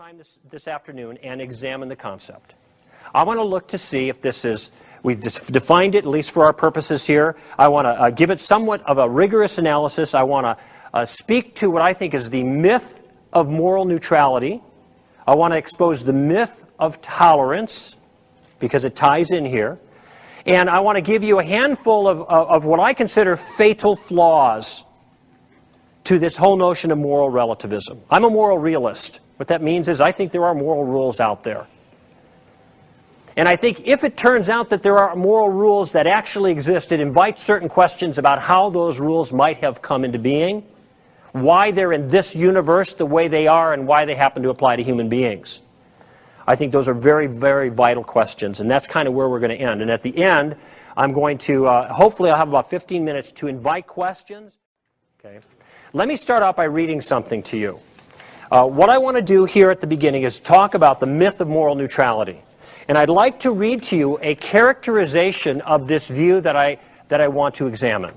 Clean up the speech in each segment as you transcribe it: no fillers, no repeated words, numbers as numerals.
time this afternoon and examine the concept. I want to look to see if this is, we've defined it, at least for our purposes here. I want to give it somewhat of a rigorous analysis. I want to speak to what I think is the myth of moral neutrality. I want to expose the myth of tolerance, because it ties in here. And I want to give you a handful of what I consider fatal flaws to this whole notion of moral relativism. I'm a moral realist. What that means is I think there are moral rules out there. And I think if it turns out that there are moral rules that actually exist, it invites certain questions about how those rules might have come into being, why they're in this universe the way they are, and why they happen to apply to human beings. I think those are very, very vital questions, and that's kind of where we're going to end. And at the end, I'm going to, hopefully I'll have about 15 minutes to invite questions. Okay. Let me start out by reading something to you. What I want to do here at the beginning is talk about the myth of moral neutrality. And I'd like to read to you a characterization of this view that I want to examine.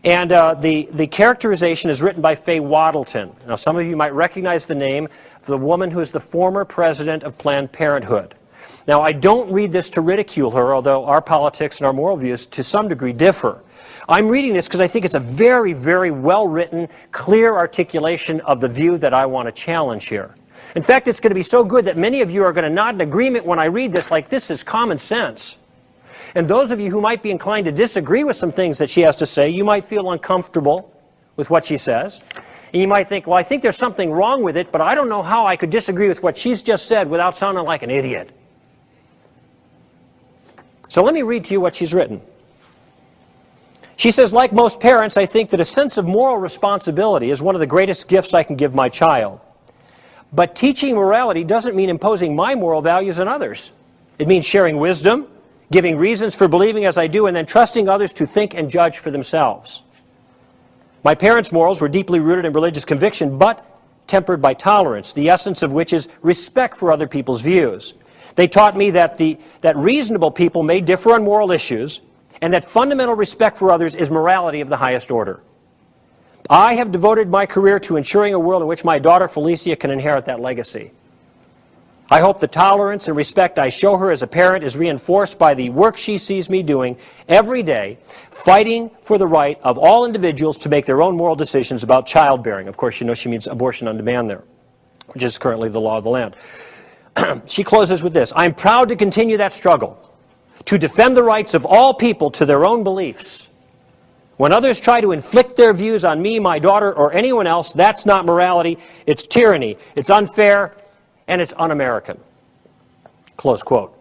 And the characterization is written by Faye Waddleton. Now, some of you might recognize the name of the woman who is the former president of Planned Parenthood. Now, I don't read this to ridicule her, although our politics and our moral views to some degree differ. I'm reading this because I think it's a very, very well-written, clear articulation of the view that I want to challenge here. In fact, it's going to be so good that many of you are going to nod in agreement when I read this, like this is common sense. And those of you who might be inclined to disagree with some things that she has to say, you might feel uncomfortable with what she says. And you might think, well, I think there's something wrong with it, but I don't know how I could disagree with what she's just said without sounding like an idiot. So let me read to you what she's written. She says, like most parents, I think that a sense of moral responsibility is one of the greatest gifts I can give my child. But teaching morality doesn't mean imposing my moral values on others. It means sharing wisdom, giving reasons for believing as I do, and then trusting others to think and judge for themselves. My parents' morals were deeply rooted in religious conviction, but tempered by tolerance, the essence of which is respect for other people's views. They taught me that reasonable people may differ on moral issues, and that fundamental respect for others is morality of the highest order. I have devoted my career to ensuring a world in which my daughter Felicia can inherit that legacy. I hope the tolerance and respect I show her as a parent is reinforced by the work she sees me doing every day, fighting for the right of all individuals to make their own moral decisions about childbearing. Of course, you know she means abortion on demand there, which is currently the law of the land. She closes with this: I'm proud to continue that struggle, to defend the rights of all people to their own beliefs. When others try to inflict their views on me, my daughter, or anyone else, that's not morality, it's tyranny, it's unfair, and it's un-American. Close quote.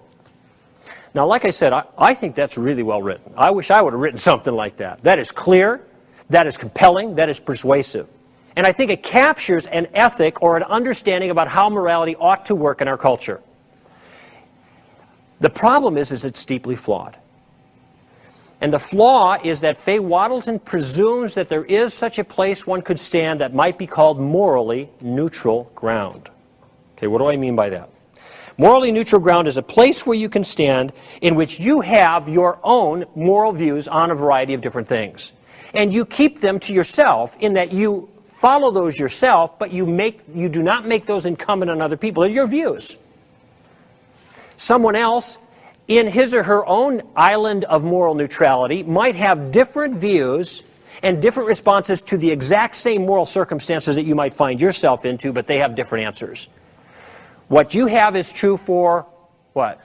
Now, like I said, I think that's really well written. I wish I would have written something like that. That is clear, that is compelling, that is persuasive. And I think it captures an ethic or an understanding about how morality ought to work in our culture. The problem is it's deeply flawed. And the flaw is that Faye Waddleton presumes that there is such a place one could stand that might be called morally neutral ground. Okay, what do I mean by that? Morally neutral ground is a place where you can stand in which you have your own moral views on a variety of different things. And you keep them to yourself in that you follow those yourself, but you do not make those incumbent on other people. They're your views. Someone else, in his or her own island of moral neutrality, might have different views and different responses to the exact same moral circumstances that you might find yourself into, but they have different answers. What you have is true for what?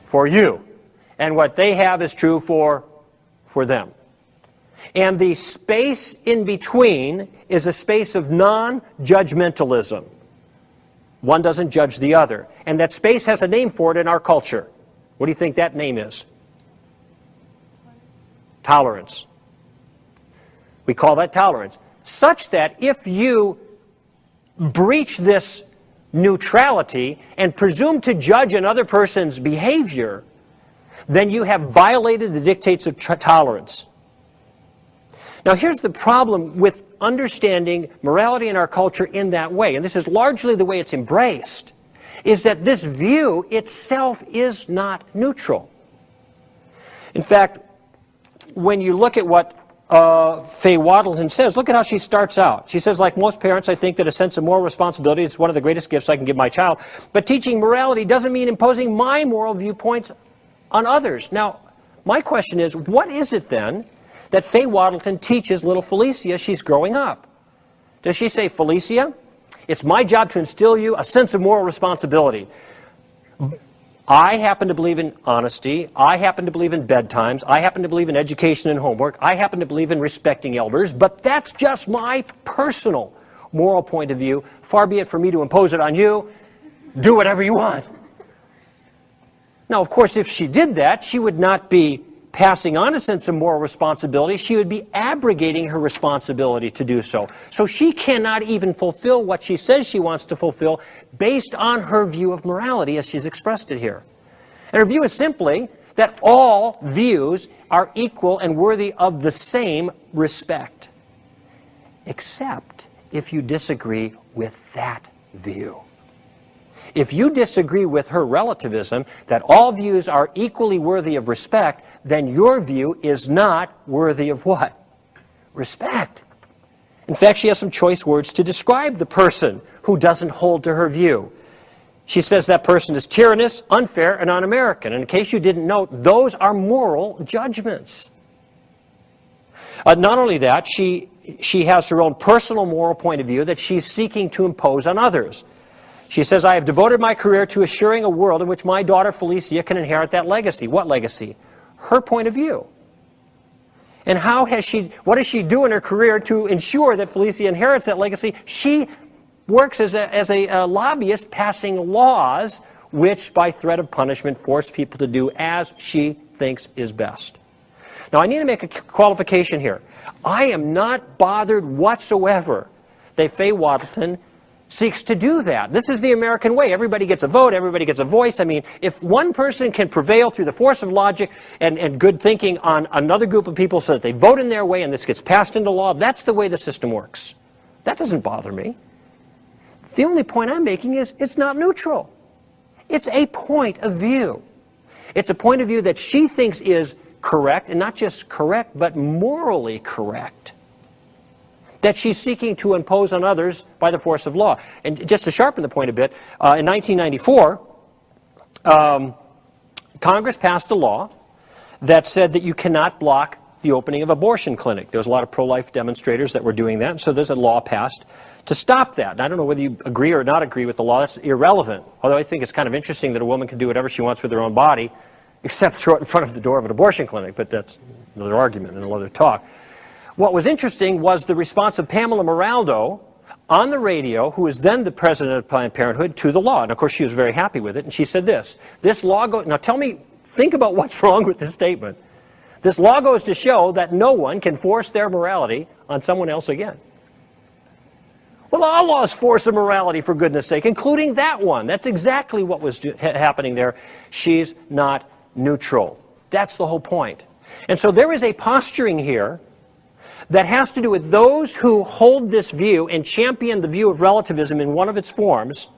For you. And what they have is true for them. And the space in between is a space of non-judgmentalism. One doesn't judge the other. And that space has a name for it in our culture. What do you think that name is? Tolerance. We call that tolerance. Such that if you breach this neutrality and presume to judge another person's behavior, then you have violated the dictates of tolerance. Now, here's the problem with understanding morality in our culture in that way, and this is largely the way it's embraced, is that this view itself is not neutral. In fact, when you look at what Faye Waddington says, look at how she starts out. She says, like most parents, I think that a sense of moral responsibility is one of the greatest gifts I can give my child. But teaching morality doesn't mean imposing my moral viewpoints on others. Now, my question is, what is it then that Faye Waddington teaches little Felicia as she's growing up? Does she say, Felicia, it's my job to instill you a sense of moral responsibility. I happen to believe in honesty. I happen to believe in bedtimes. I happen to believe in education and homework. I happen to believe in respecting elders. But that's just my personal moral point of view. Far be it for me to impose it on you. Do whatever you want. Now, of course, if she did that, she would not be passing on a sense of moral responsibility. She would be abrogating her responsibility to do so. So she cannot even fulfill what she says she wants to fulfill based on her view of morality as she's expressed it here. And her view is simply that all views are equal and worthy of the same respect, except if you disagree with that view. If you disagree with her relativism, that all views are equally worthy of respect, then your view is not worthy of what? Respect. In fact, she has some choice words to describe the person who doesn't hold to her view. She says that person is tyrannous, unfair, and un-American. And in case you didn't know, those are moral judgments. Not only that, she has her own personal moral point of view that she's seeking to impose on others. She says, I have devoted my career to assuring a world in which my daughter Felicia can inherit that legacy. What legacy? Her point of view. And what does she do in her career to ensure that Felicia inherits that legacy? She works as a lobbyist passing laws which, by threat of punishment, force people to do as she thinks is best. Now, I need to make a qualification here. I am not bothered whatsoever that Faye Waddington seeks to do that. This is the American way. Everybody gets a vote. Everybody gets a voice. I mean, if one person can prevail through the force of logic and good thinking on another group of people so that they vote in their way and this gets passed into law, that's the way the system works. That doesn't bother me. The only point I'm making is it's not neutral. It's a point of view. It's a point of view that she thinks is correct, and not just correct, but morally correct, that she's seeking to impose on others by the force of law. And just to sharpen the point a bit, in 1994, Congress passed a law that said that you cannot block the opening of abortion clinic. There was a lot of pro-life demonstrators that were doing that, and so there's a law passed to stop that. And I don't know whether you agree or not agree with the law. That's irrelevant. Although I think it's kind of interesting that a woman can do whatever she wants with her own body, except throw it in front of the door of an abortion clinic. But that's another argument and another talk. What was interesting was the response of Pamela Moraldo on the radio, who was then the president of Planned Parenthood, to the law. And of course, she was very happy with it. And she said this law goes, now tell me, think about what's wrong with this statement. This law goes to show that no one can force their morality on someone else again. Well, all laws force a morality, for goodness sake, including that one. That's exactly what was happening there. She's not neutral. That's the whole point. And so there is a posturing here that has to do with those who hold this view and champion the view of relativism in one of its forms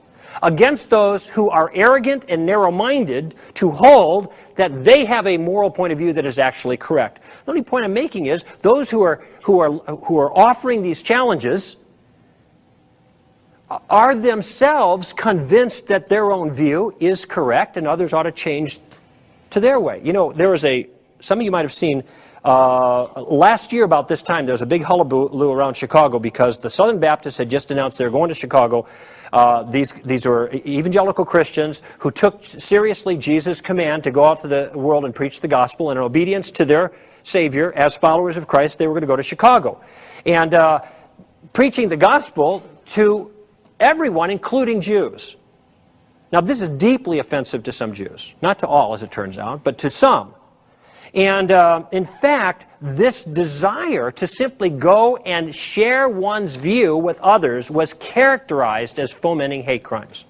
against those who are arrogant and narrow-minded to hold that they have a moral point of view that is actually correct. The only point I'm making is those who are offering these challenges are themselves convinced that their own view is correct and others ought to change to their way. You know, there was some of you might have seen last year about this time, there was a big hullabaloo around Chicago because the Southern Baptists had just announced they were going to Chicago. These were evangelical Christians who took seriously Jesus' command to go out to the world and preach the gospel, and in obedience to their Savior, as followers of Christ, they were going to go to Chicago. And preaching the gospel to everyone, including Jews. Now, this is deeply offensive to some Jews. Not to all, as it turns out, but to some. And in fact, this desire to simply go and share one's view with others was characterized as fomenting hate crimes.